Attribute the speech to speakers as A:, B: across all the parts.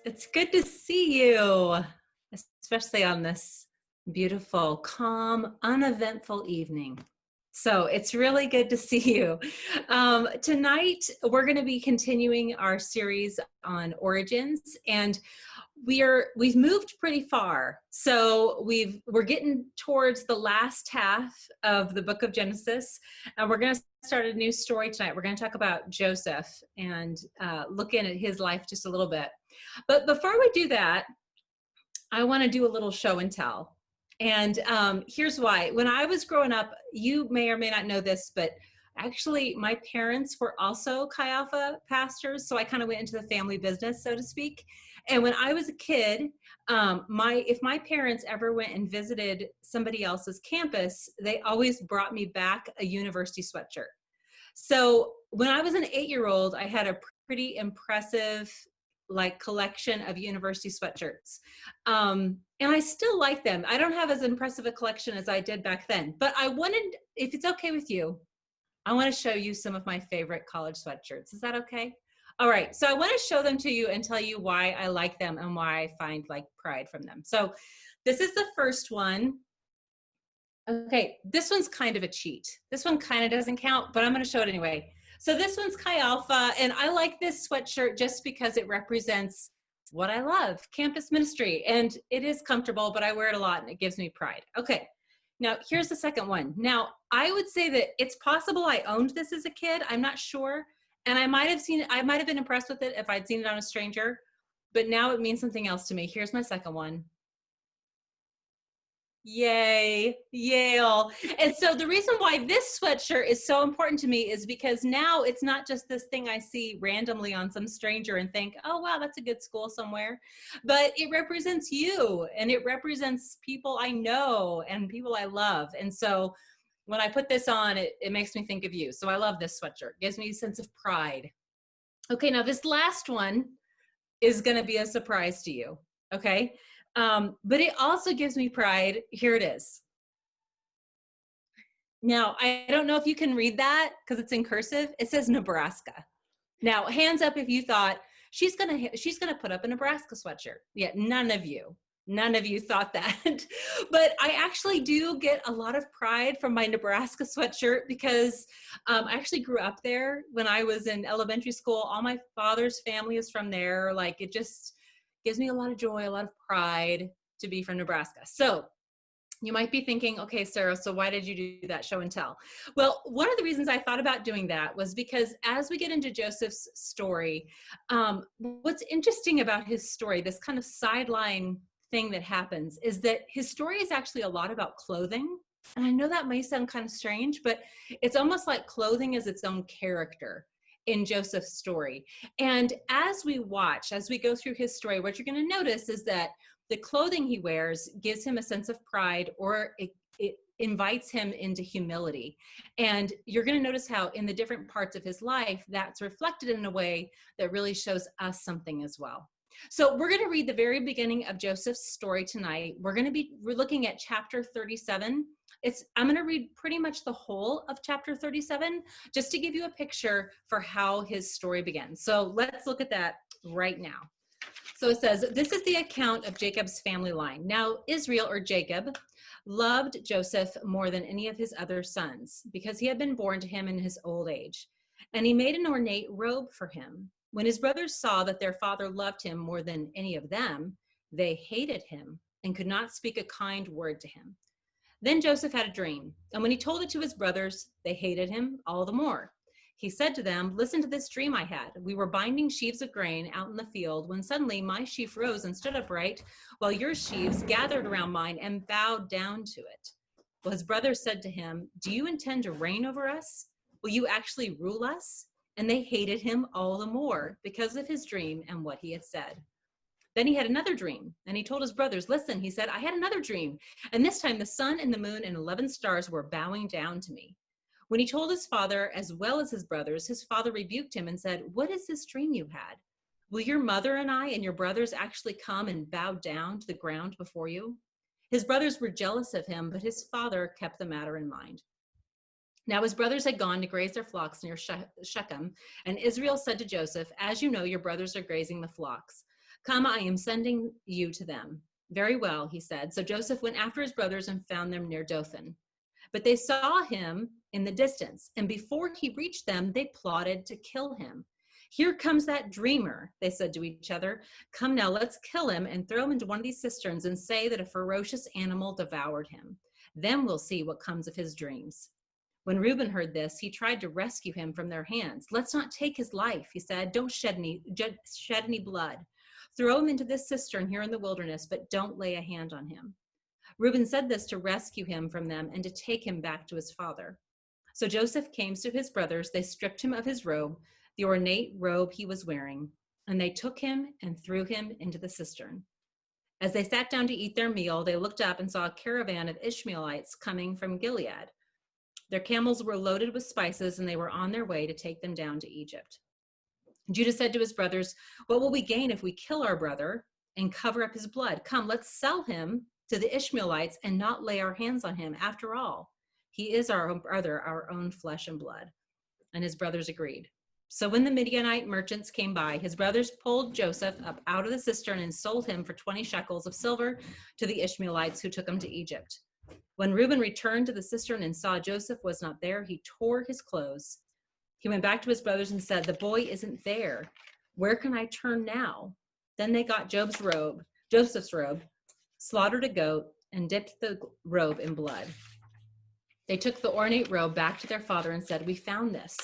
A: It's good to see you, especially on this beautiful, calm, uneventful evening. So it's really good to see you. Tonight, we're going to be continuing our series on origins, and we've moved pretty far. So we're getting towards the last half of the book of Genesis, and we're going to start a new story tonight. We're going to talk about Joseph and look in at his life just a little bit. But before we do that, I want to do a little show and tell. And here's why. When I was growing up, you may or may not know this, but actually my parents were also Chi Alpha pastors. So I kind of went into the family business, so to speak. And when I was a kid, if my parents ever went and visited somebody else's campus, they always brought me back a university sweatshirt. So when I was an 8-year-old, I had a pretty impressive collection of university sweatshirts. And I still like them. I don't have as impressive a collection as I did back then, but I wanted, if it's okay with you, I want to show you some of my favorite college sweatshirts. Is that okay? All right. So I want to show them to you and tell you why I like them and why I find pride from them. So this is the first one. Okay. This one's kind of a cheat. This one kind of doesn't count, but I'm going to show it anyway. So this one's Chi Alpha, and I like this sweatshirt just because it represents what I love, campus ministry. And it is comfortable, but I wear it a lot and it gives me pride. Okay, now here's the second one. Now, I would say that it's possible I owned this as a kid. I'm not sure. And I might have been impressed with it if I'd seen it on a stranger, but now it means something else to me. Here's my second one. Yay, Yale. And so the reason why this sweatshirt is so important to me is because now it's not just this thing I see randomly on some stranger and think, oh, wow, that's a good school somewhere. But it represents you, and it represents people I know and people I love. And so when I put this on, it makes me think of you. So I love this sweatshirt. It gives me a sense of pride. Okay, now this last one is going to be a surprise to you. Okay. But it also gives me pride. Here it is. Now, I don't know if you can read that because it's in cursive. It says Nebraska. Now, hands up if you thought she's gonna put up a Nebraska sweatshirt. Yeah, none of you thought that. But I actually do get a lot of pride from my Nebraska sweatshirt because I actually grew up there when I was in elementary school. All my father's family is from there. It just gives me a lot of joy, a lot of pride to be from Nebraska. So you might be thinking, okay, Sarah, so why did you do that show and tell? Well, one of the reasons I thought about doing that was because as we get into Joseph's story, what's interesting about his story, this kind of sideline thing that happens, is that his story is actually a lot about clothing. And I know that may sound kind of strange, but it's almost like clothing is its own character in Joseph's story. And as we go through his story, what you're going to notice is that the clothing he wears gives him a sense of pride, or it invites him into humility. And you're going to notice how in the different parts of his life, that's reflected in a way that really shows us something as well. So we're going to read the very beginning of Joseph's story tonight. We're looking at chapter 37. I'm going to read pretty much the whole of chapter 37 just to give you a picture for how his story begins. So let's look at that right now. So it says, this is the account of Jacob's family line. Now Israel, or Jacob, loved Joseph more than any of his other sons because he had been born to him in his old age. And he made an ornate robe for him. When his brothers saw that their father loved him more than any of them, they hated him and could not speak a kind word to him. Then Joseph had a dream, and when he told it to his brothers, they hated him all the more. He said to them, listen to this dream I had. We were binding sheaves of grain out in the field when suddenly my sheaf rose and stood upright, while your sheaves gathered around mine and bowed down to it. Well, his brothers said to him, do you intend to reign over us? Will you actually rule us? And they hated him all the more because of his dream and what he had said. Then he had another dream, and he told his brothers, listen, he said, I had another dream, and this time the sun and the moon and 11 stars were bowing down to me. When he told his father as well as his brothers, his father rebuked him and said, what is this dream you had? Will your mother and I and your brothers actually come and bow down to the ground before you? His brothers were jealous of him, but his father kept the matter in mind. Now his brothers had gone to graze their flocks near Shechem, and Israel said to Joseph, as you know, your brothers are grazing the flocks. Come, I am sending you to them. Very well, he said. So Joseph went after his brothers and found them near Dothan. But they saw him in the distance, and before he reached them, they plotted to kill him. Here comes that dreamer, they said to each other. Come now, let's kill him and throw him into one of these cisterns and say that a ferocious animal devoured him. Then we'll see what comes of his dreams. When Reuben heard this, he tried to rescue him from their hands. Let's not take his life, he said. Don't shed any blood. Throw him into this cistern here in the wilderness, but don't lay a hand on him. Reuben said this to rescue him from them and to take him back to his father. So Joseph came to his brothers. They stripped him of his robe, the ornate robe he was wearing, and they took him and threw him into the cistern. As they sat down to eat their meal, they looked up and saw a caravan of Ishmaelites coming from Gilead. Their camels were loaded with spices, and they were on their way to take them down to Egypt. Judah said to his brothers, what will we gain if we kill our brother and cover up his blood? Come, let's sell him to the Ishmaelites and not lay our hands on him. After all, he is our own brother, our own flesh and blood. And his brothers agreed. So when the Midianite merchants came by, his brothers pulled Joseph up out of the cistern and sold him for 20 shekels of silver to the Ishmaelites, who took him to Egypt. When Reuben returned to the cistern and saw Joseph was not there, he tore his clothes. He went back to his brothers and said, the boy isn't there. Where can I turn now? Then they got Joseph's robe, slaughtered a goat, and dipped the robe in blood. They took the ornate robe back to their father and said, we found this.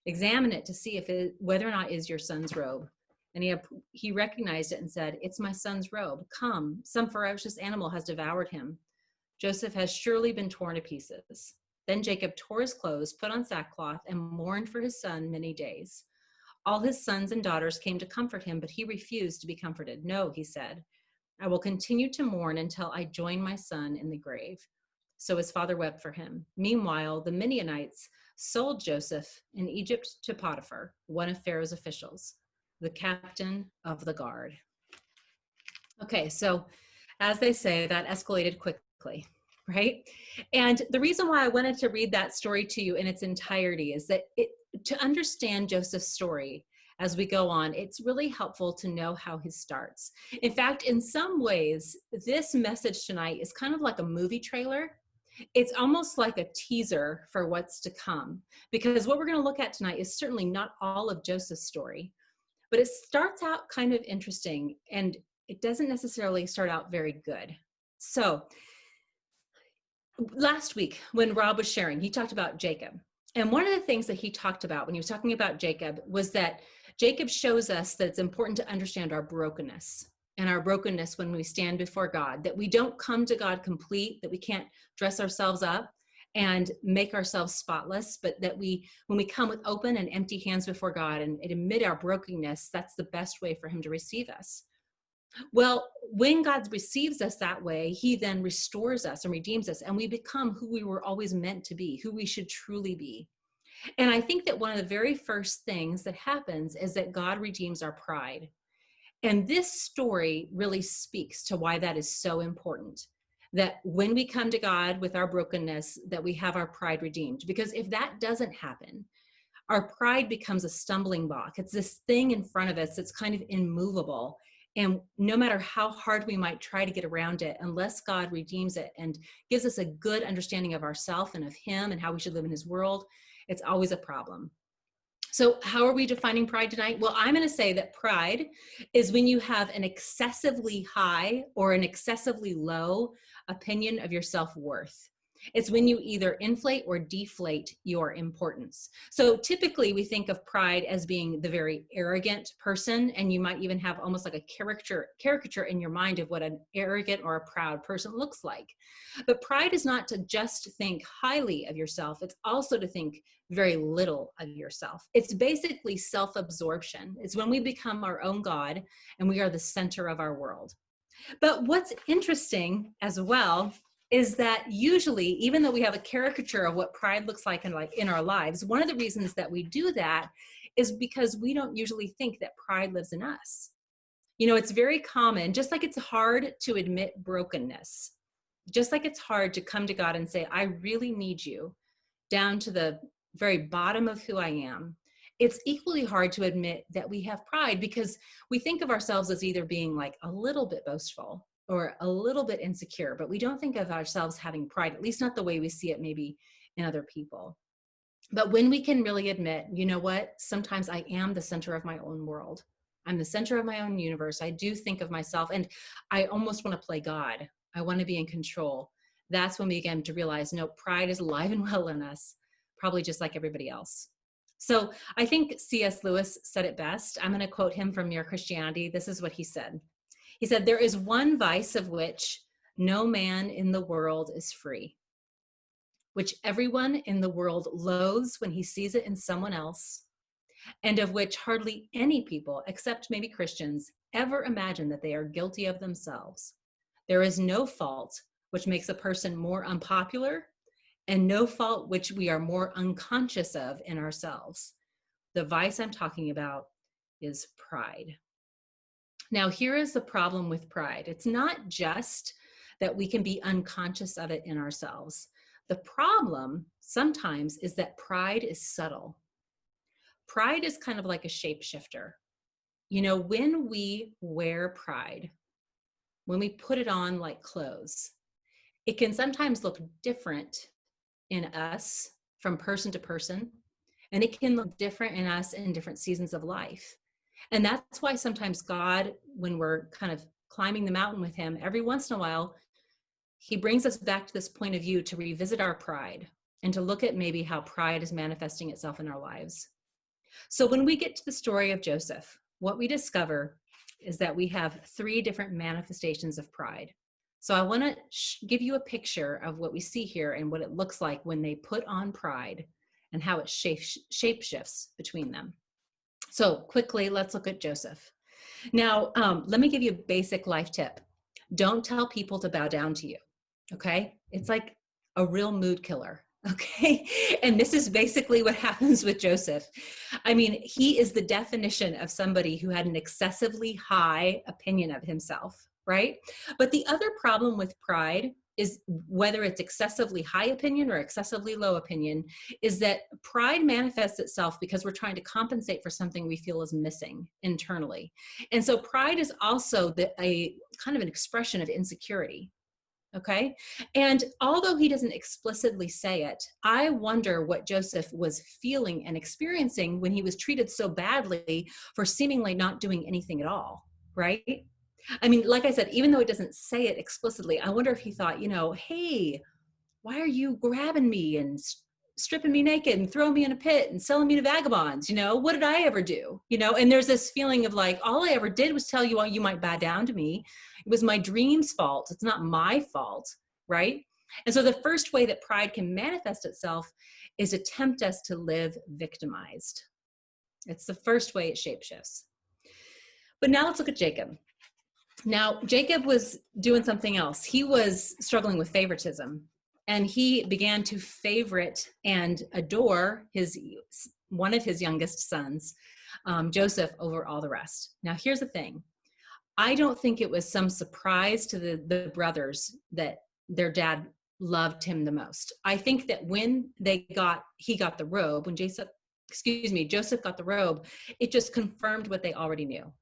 A: Examine it to see whether or not it is your son's robe. And he recognized it and said, it's my son's robe. Come, some ferocious animal has devoured him. Joseph has surely been torn to pieces. Then Jacob tore his clothes, put on sackcloth, and mourned for his son many days. All his sons and daughters came to comfort him, but he refused to be comforted. No, he said, I will continue to mourn until I join my son in the grave. So his father wept for him. Meanwhile, the Midianites sold Joseph in Egypt to Potiphar, one of Pharaoh's officials, the captain of the guard. Okay, so as they say, that escalated quickly, right? And the reason why I wanted to read that story to you in its entirety is that to understand Joseph's story as we go on, it's really helpful to know how he starts. In fact, in some ways, this message tonight is kind of like a movie trailer. It's almost like a teaser for what's to come, because what we're going to look at tonight is certainly not all of Joseph's story, but it starts out kind of interesting, and it doesn't necessarily start out very good. So last week when Rob was sharing, he talked about Jacob. And one of the things that he talked about when he was talking about Jacob was that Jacob shows us that it's important to understand our brokenness. And our brokenness when we stand before God, that we don't come to God complete, that we can't dress ourselves up and make ourselves spotless, but that when we come with open and empty hands before God and admit our brokenness, that's the best way for him to receive us. Well, when God receives us that way, he then restores us and redeems us, and we become who we were always meant to be, who we should truly be. And I think that one of the very first things that happens is that God redeems our pride. And this story really speaks to why that is so important, that when we come to God with our brokenness, that we have our pride redeemed. Because if that doesn't happen, our pride becomes a stumbling block. It's this thing in front of us that's kind of immovable. And no matter how hard we might try to get around it, unless God redeems it and gives us a good understanding of ourselves and of him and how we should live in his world, it's always a problem. So how are we defining pride tonight? Well, I'm going to say that pride is when you have an excessively high or an excessively low opinion of your self-worth. It's when you either inflate or deflate your importance. So typically we think of pride as being the very arrogant person, and you might even have almost like a caricature in your mind of what an arrogant or a proud person looks like. But pride is not to just think highly of yourself. It's also to think very little of yourself. It's basically self-absorption. It's when we become our own God and we are the center of our world. But what's interesting as well is that usually, even though we have a caricature of what pride looks like in our lives, one of the reasons that we do that is because we don't usually think that pride lives in us. You know, it's very common, just like it's hard to admit brokenness, just like it's hard to come to God and say, I really need you, down to the very bottom of who I am. it's equally hard to admit that we have pride, because we think of ourselves as either being like a little bit boastful or a little bit insecure, but we don't think of ourselves having pride, at least not the way we see it maybe in other people. But when we can really admit, you know what, sometimes I am the center of my own world. I'm the center of my own universe. I do think of myself, and I almost want to play God. I want to be in control. That's when we begin to realize, no, pride is alive and well in us, probably just like everybody else. So I think C.S. Lewis said it best. I'm going to quote him from Mere Christianity. This is what he said. He said, "There is one vice of which no man in the world is free, which everyone in the world loathes when he sees it in someone else, and of which hardly any people, except maybe Christians, ever imagine that they are guilty of themselves. There is no fault which makes a person more unpopular, and no fault which we are more unconscious of in ourselves. The vice I'm talking about is pride." Now, here is the problem with pride. It's not just that we can be unconscious of it in ourselves. The problem sometimes is that pride is subtle. Pride is kind of like a shapeshifter. You know, when we wear pride, when we put it on like clothes, it can sometimes look different in us from person to person, and it can look different in us in different seasons of life. And that's why sometimes God, when we're kind of climbing the mountain with him, every once in a while, he brings us back to this point of view to revisit our pride and to look at maybe how pride is manifesting itself in our lives. So when we get to the story of Joseph, what we discover is that we have 3 different manifestations of pride. So I want to give you a picture of what we see here and what it looks like when they put on pride and how it shape-shifts between them. So quickly, let's look at Joseph. Now, let me give you a basic life tip. Don't tell people to bow down to you, okay? It's like a real mood killer, okay? And this is basically what happens with Joseph. I mean, he is the definition of somebody who had an excessively high opinion of himself, right? But the other problem with pride is, whether it's excessively high opinion or excessively low opinion, is that pride manifests itself because we're trying to compensate for something we feel is missing internally. And so pride is also a kind of an expression of insecurity. Okay. And although he doesn't explicitly say it, I wonder what Joseph was feeling and experiencing when he was treated so badly for seemingly not doing anything at all. Right. I mean, like I said, even though it doesn't say it explicitly, I wonder if he thought, you know, hey, why are you grabbing me and stripping me naked and throwing me in a pit and selling me to vagabonds? You know, what did I ever do? You know, and there's this feeling of like, all I ever did was tell you, you might bow down to me. It was my dream's fault. It's not my fault, right? And so the first way that pride can manifest itself is to tempt us to live victimized. It's the first way it shapeshifts. But now let's look at Jacob. Now, Jacob was doing something else. He was struggling with favoritism, and he began to favorite and adore one of his youngest sons, Joseph, over all the rest. Now, here's the thing. I don't think it was some surprise to the brothers that their dad loved him the most. I think that when he got the robe, when Joseph got the robe, it just confirmed what they already knew,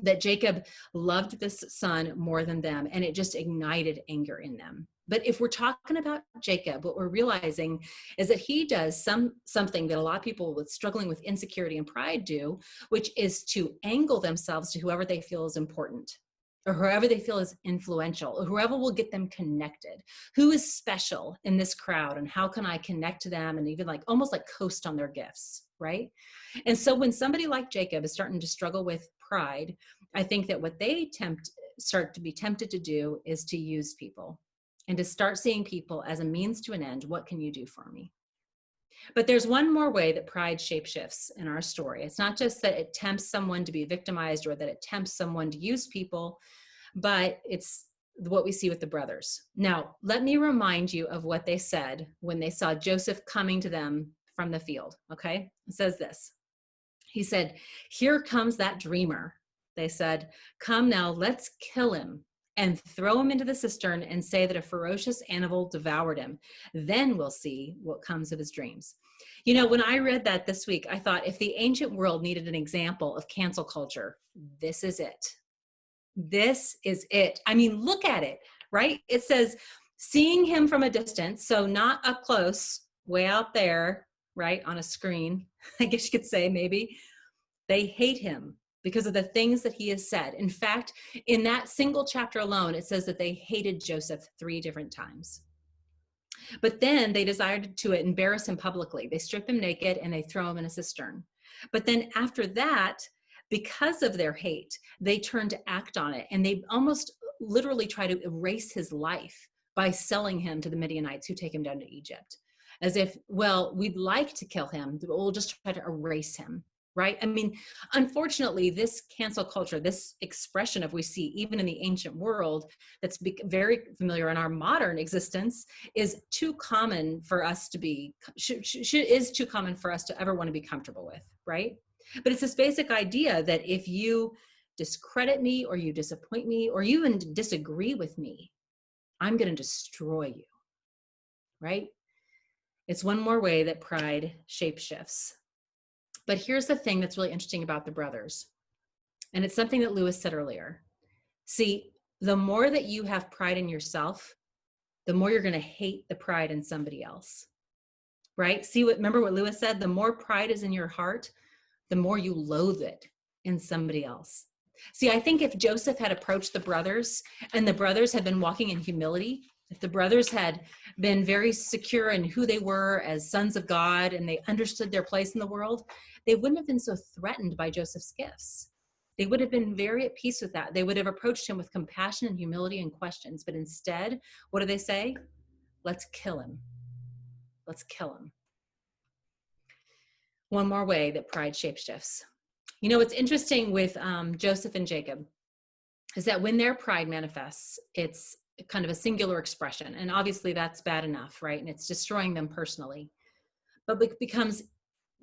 A: that Jacob loved this son more than them, and it just ignited anger in them. But if we're talking about Jacob, what we're realizing is that he does something that a lot of people with struggling with insecurity and pride do, which is to angle themselves to whoever they feel is important, or whoever they feel is influential, or whoever will get them connected. Who is special in this crowd, and how can I connect to them, and even like almost like coast on their gifts, right? And so when somebody like Jacob is starting to struggle with pride, I think that what they start to be tempted to do is to use people and to start seeing people as a means to an end. What can you do for me? But there's one more way that pride shapeshifts in our story. It's not just that it tempts someone to be victimized or that it tempts someone to use people, but it's what we see with the brothers. Now, let me remind you of what they said when they saw Joseph coming to them from the field, okay? It says this. He said, "Here comes that dreamer." They said, "Come now, let's kill him and throw him into the cistern and say that a ferocious animal devoured him. Then we'll see what comes of his dreams." You know, when I read that this week, I thought if the ancient world needed an example of cancel culture, this is it. This is it. I mean, look at it, right? It says, seeing him from a distance, so not up close, way out there, right, on a screen, I guess you could say maybe, they hate him because of the things that he has said. In fact, in that single chapter alone, it says that they hated Joseph 3 different times. But then they desired to embarrass him publicly. They strip him naked and they throw him in a cistern. But then after that, because of their hate, they turn to act on it, and they almost literally try to erase his life by selling him to the Midianites, who take him down to Egypt, as if, well, we'd like to kill him, but we'll just try to erase him, right? I mean, unfortunately, this cancel culture, this expression of we see even in the ancient world that's very familiar in our modern existence, is too common for us to be, is too common for us to ever want to be comfortable with, right? But it's this basic idea that if you discredit me, or you disappoint me, or you even disagree with me, I'm going to destroy you, right? It's one more way that pride shapeshifts. But here's the thing that's really interesting about the brothers. And it's something that Lewis said earlier. See, the more that you have pride in yourself, the more you're going to hate the pride in somebody else, right? See, remember what Lewis said? The more pride is in your heart, the more you loathe it in somebody else. See, I think if Joseph had approached the brothers, and the brothers had been walking in humility, if the brothers had been very secure in who they were as sons of God, and they understood their place in the world, they wouldn't have been so threatened by Joseph's gifts. They would have been very at peace with that. They would have approached him with compassion and humility and questions. But instead, what do they say? Let's kill him. Let's kill him. One more way that pride shapeshifts. You know, what's interesting with Joseph and Jacob is that when their pride manifests, it's kind of a singular expression. And obviously that's bad enough, right? And it's destroying them personally. But what becomes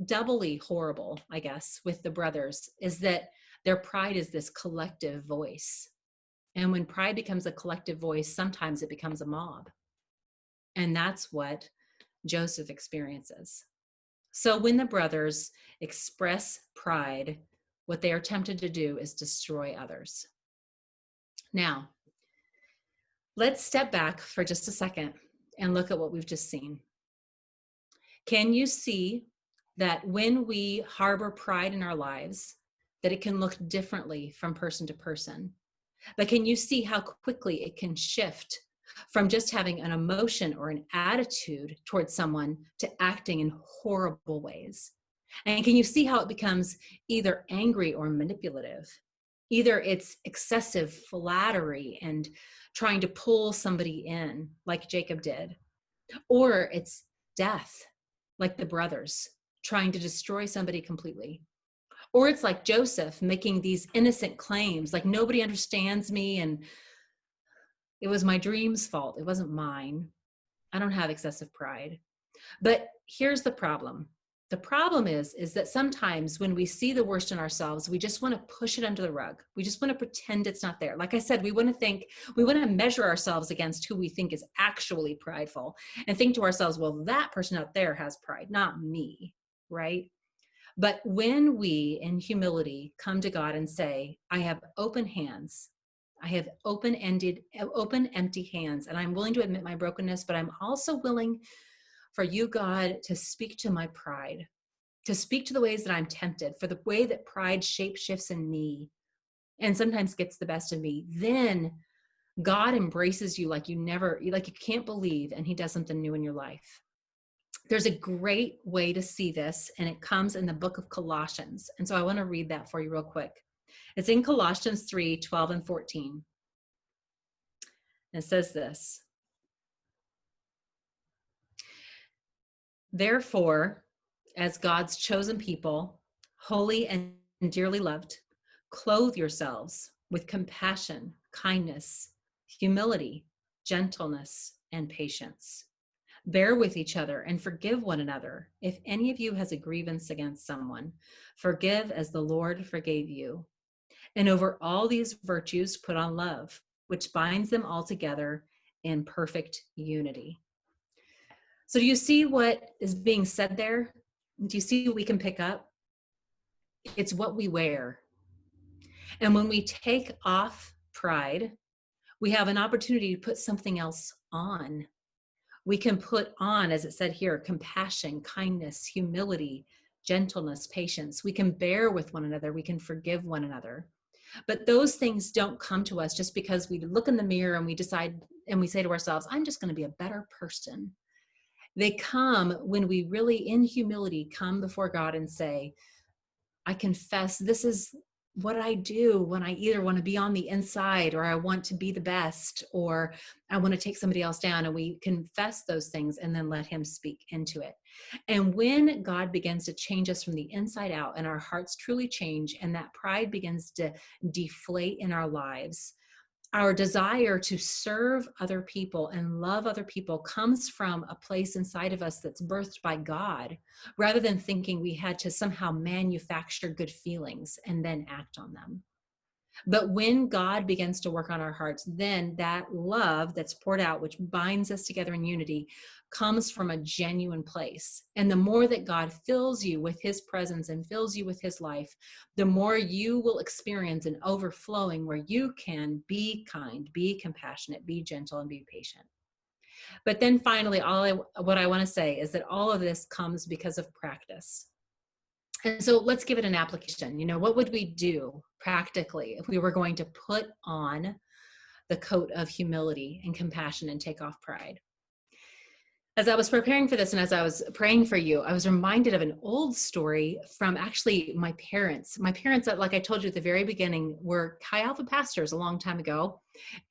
A: doubly horrible, I guess, with the brothers is that their pride is this collective voice. And when pride becomes a collective voice, sometimes it becomes a mob. And that's what Joseph experiences. So when the brothers express pride, what they are tempted to do is destroy others. Now, let's step back for just a second and look at what we've just seen. Can you see that when we harbor pride in our lives, that it can look differently from person to person? But can you see how quickly it can shift from just having an emotion or an attitude towards someone to acting in horrible ways? And can you see how it becomes either angry or manipulative? Either it's excessive flattery and trying to pull somebody in, like Jacob did, or it's death, like the brothers, trying to destroy somebody completely. Or it's like Joseph making these innocent claims, like nobody understands me and it was my dream's fault. It wasn't mine. I don't have excessive pride. But here's the problem. The problem is that sometimes when we see the worst in ourselves, we just want to push it under the rug. We just want to pretend it's not there. Like I said, we want to measure ourselves against who we think is actually prideful and think to ourselves, well, that person out there has pride, not me, right? But when we, in humility, come to God and say, I have open hands, I have open, empty hands, and I'm willing to admit my brokenness, but I'm also willing for you, God, to speak to my pride, to speak to the ways that I'm tempted, for the way that pride shapeshifts in me and sometimes gets the best of me. Then God embraces you like you can't believe, and he does something new in your life. There's a great way to see this, and it comes in the book of Colossians. And so I want to read that for you real quick. It's in Colossians 3:12 and 14. And it says this: Therefore, as God's chosen people, holy and dearly loved, clothe yourselves with compassion, kindness, humility, gentleness, and patience. Bear with each other and forgive one another. If any of you has a grievance against someone, forgive as the Lord forgave you. And over all these virtues, put on love, which binds them all together in perfect unity. So do you see what is being said there? Do you see what we can pick up? It's what we wear. And when we take off pride, we have an opportunity to put something else on. We can put on, as it said here, compassion, kindness, humility, gentleness, patience. We can bear with one another. We can forgive one another. But those things don't come to us just because we look in the mirror and we decide and we say to ourselves, I'm just going to be a better person. They come when we really, in humility, come before God and say, I confess this is what I do when I either want to be on the inside or I want to be the best or I want to take somebody else down. And we confess those things and then let him speak into it. And when God begins to change us from the inside out and our hearts truly change and that pride begins to deflate in our lives, our desire to serve other people and love other people comes from a place inside of us that's birthed by God, rather than thinking we had to somehow manufacture good feelings and then act on them. But when God begins to work on our hearts, then that love that's poured out, which binds us together in unity, comes from a genuine place. And the more that God fills you with his presence and fills you with his life, the more you will experience an overflowing where you can be kind, be compassionate, be gentle, and be patient. But then finally, what I want to say is that all of this comes because of practice. And so let's give it an application. What would we do practically if we were going to put on the coat of humility and compassion and take off pride? As I was preparing for this and as I was praying for you, I was reminded of an old story from actually my parents. My parents, like I told you at the very beginning, were Chi Alpha pastors a long time ago.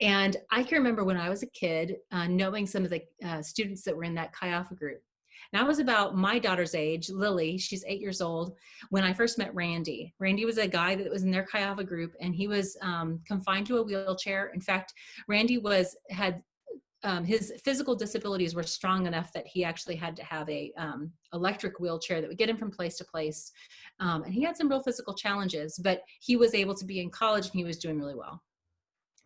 A: And I can remember when I was a kid, knowing some of the students that were in that Chi Alpha group. And I was about my daughter's age, Lily, she's 8 years old, when I first met Randy. Randy was a guy that was in their Chi Alpha group, and he was confined to a wheelchair. In fact, Randy had his physical disabilities were strong enough that he actually had to have a electric wheelchair that would get him from place to place. And he had some real physical challenges, but he was able to be in college and he was doing really well.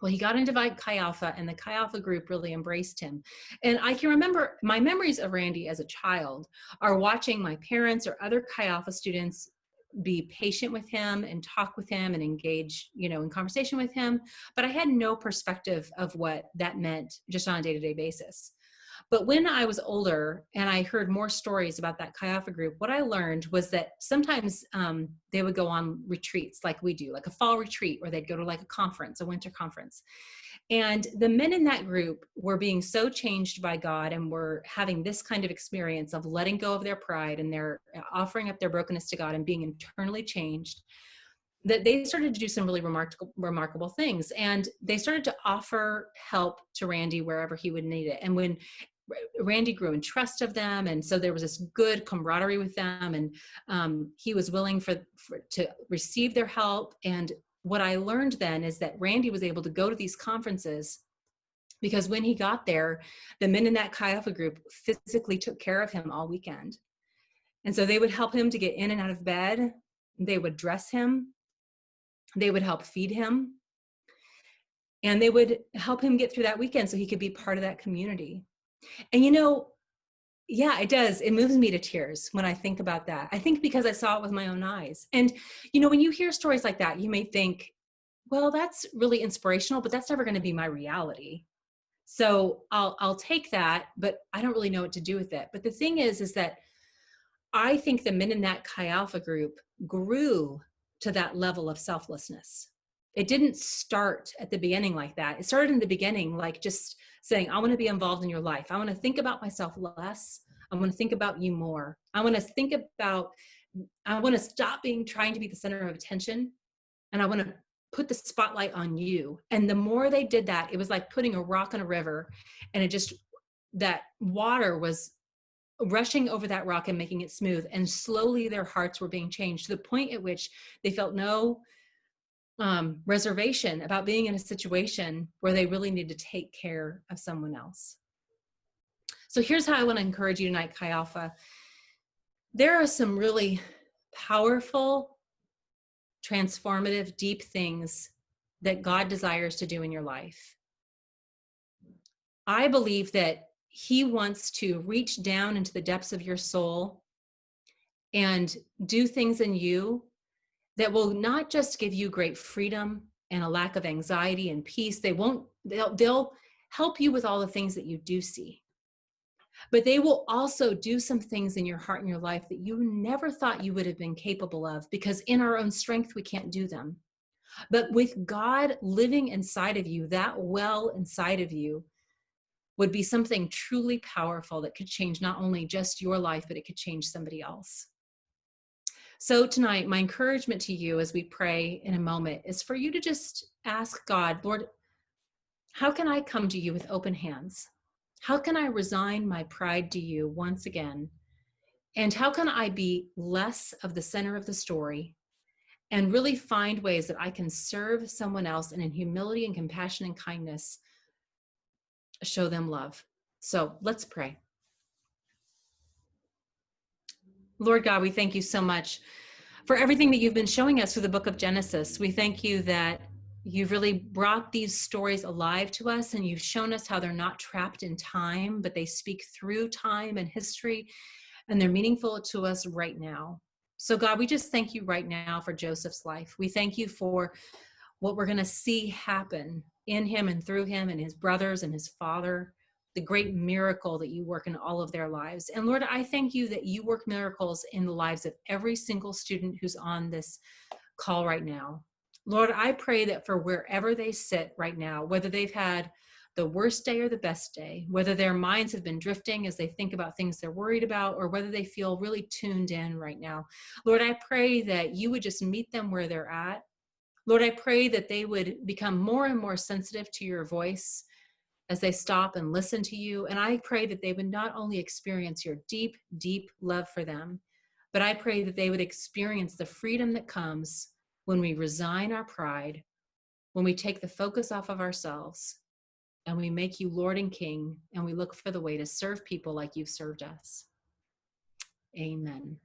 A: Well, he got into Chi Alpha, and the Chi Alpha group really embraced him. And I can remember my memories of Randy as a child are watching my parents or other Chi Alpha students be patient with him and talk with him and engage, in conversation with him. But I had no perspective of what that meant just on a day-to-day basis. But when I was older and I heard more stories about that Chi Alpha group, what I learned was that sometimes they would go on retreats like we do, like a fall retreat, or they'd go to like a conference, a winter conference. And the men in that group were being so changed by God and were having this kind of experience of letting go of their pride and their offering up their brokenness to God and being internally changed, that they started to do some really remarkable things. And they started to offer help to Randy wherever he would need it. And when Randy grew in trust of them, and so there was this good camaraderie with them, and he was willing to receive their help. And what I learned then is that Randy was able to go to these conferences because when he got there, the men in that Chi Alpha group physically took care of him all weekend. And so they would help him to get in and out of bed. They would dress him. They would help feed him. And they would help him get through that weekend so he could be part of that community. And yeah, it does. It moves me to tears when I think about that. I think because I saw it with my own eyes. And, when you hear stories like that, you may think, well, that's really inspirational, but that's never going to be my reality. So I'll take that, but I don't really know what to do with it. But the thing is that I think the men in that Chi Alpha group grew to that level of selflessness. It didn't start at the beginning like that. It started in the beginning, like just saying, I want to be involved in your life. I want to think about myself less. I want to think about you more. I want to stop trying to be the center of attention. And I want to put the spotlight on you. And the more they did that, it was like putting a rock in a river, and that water was rushing over that rock and making it smooth. And slowly their hearts were being changed to the point at which they felt no reservation about being in a situation where they really need to take care of someone else. So here's how I want to encourage you tonight, Chi Alpha. There are some really powerful, transformative, deep things that God desires to do in your life. I believe that he wants to reach down into the depths of your soul and do things in you that will not just give you great freedom and a lack of anxiety and peace. They'll help you with all the things that you do see. But they will also do some things in your heart and your life that you never thought you would have been capable of, because in our own strength, we can't do them. But with God living inside of you, that well inside of you would be something truly powerful that could change not only just your life, but it could change somebody else. So tonight, my encouragement to you as we pray in a moment is for you to just ask God, Lord, how can I come to you with open hands? How can I resign my pride to you once again? And how can I be less of the center of the story and really find ways that I can serve someone else and in humility and compassion and kindness, show them love? So let's pray. Lord God, we thank you so much for everything that you've been showing us through the book of Genesis. We thank you that you've really brought these stories alive to us, and you've shown us how they're not trapped in time, but they speak through time and history, and they're meaningful to us right now. So God, we just thank you right now for Joseph's life. We thank you for what we're going to see happen in him and through him and his brothers and his father, the great miracle that you work in all of their lives. And Lord, I thank you that you work miracles in the lives of every single student who's on this call right now. Lord, I pray that for wherever they sit right now, whether they've had the worst day or the best day, whether their minds have been drifting as they think about things they're worried about, or whether they feel really tuned in right now, Lord, I pray that you would just meet them where they're at. Lord, I pray that they would become more and more sensitive to your voice as they stop and listen to you. And I pray that they would not only experience your deep, deep love for them, but I pray that they would experience the freedom that comes when we resign our pride, when we take the focus off of ourselves, and we make you Lord and King, and we look for the way to serve people like you've served us. Amen.